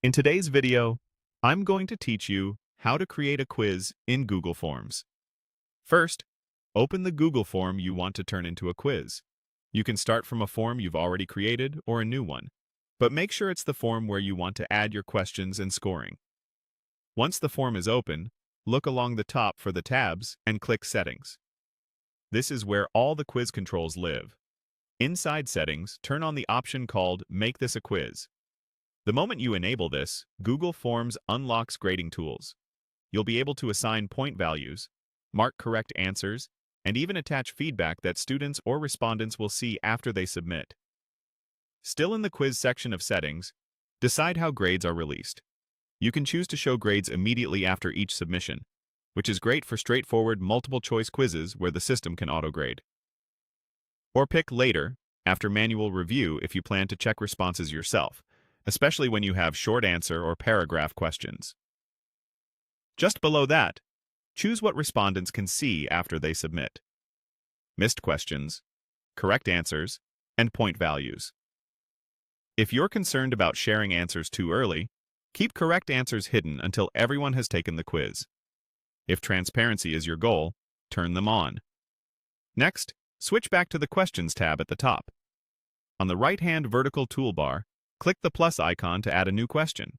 In today's video, I'm going to teach you how to create a quiz in Google Forms. First, open the Google form you want to turn into a quiz. You can start from a form you've already created or a new one, but make sure it's the form where you want to add your questions and scoring. Once the form is open, look along the top for the tabs and click Settings. This is where all the quiz controls live. Inside Settings, turn on the option called Make this a quiz. The moment you enable this, Google Forms unlocks grading tools. You'll be able to assign point values, mark correct answers, and even attach feedback that students or respondents will see after they submit. Still in the quiz section of settings, decide how grades are released. You can choose to show grades immediately after each submission, which is great for straightforward multiple-choice quizzes where the system can auto-grade. Or pick later, after manual review if you plan to check responses yourself, especially when you have short answer or paragraph questions. Just below that, choose what respondents can see after they submit: missed questions, correct answers, and point values. If you're concerned about sharing answers too early, keep correct answers hidden until everyone has taken the quiz. If transparency is your goal, turn them on. Next, switch back to the Questions tab at the top. On the right-hand vertical toolbar, click the plus icon to add a new question.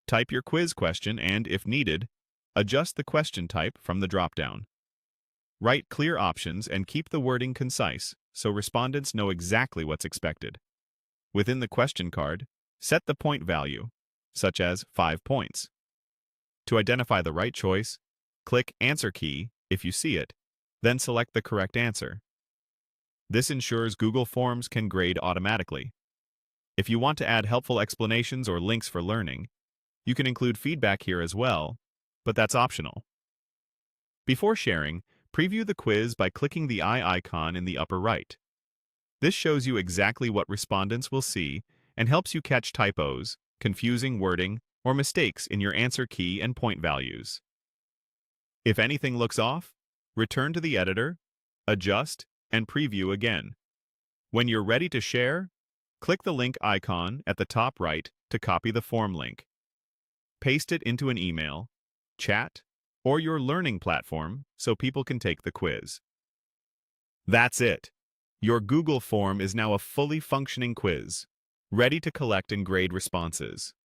Type your quiz question and, if needed, adjust the question type from the drop-down. Write clear options and keep the wording concise so respondents know exactly what's expected. Within the question card, set the point value, such as 5 points. To identify the right choice, click Answer key if you see it, then select the correct answer. This ensures Google Forms can grade automatically. If you want to add helpful explanations or links for learning, you can include feedback here as well, but that's optional. Before sharing, preview the quiz by clicking the eye icon in the upper right. This shows you exactly what respondents will see and helps you catch typos, confusing wording, or mistakes in your answer key and point values. If anything looks off, return to the editor, adjust, and preview again. When you're ready to share, click the link icon at the top right to copy the form link. Paste it into an email, chat, or your learning platform so people can take the quiz. That's it. Your Google form is now a fully functioning quiz, ready to collect and grade responses.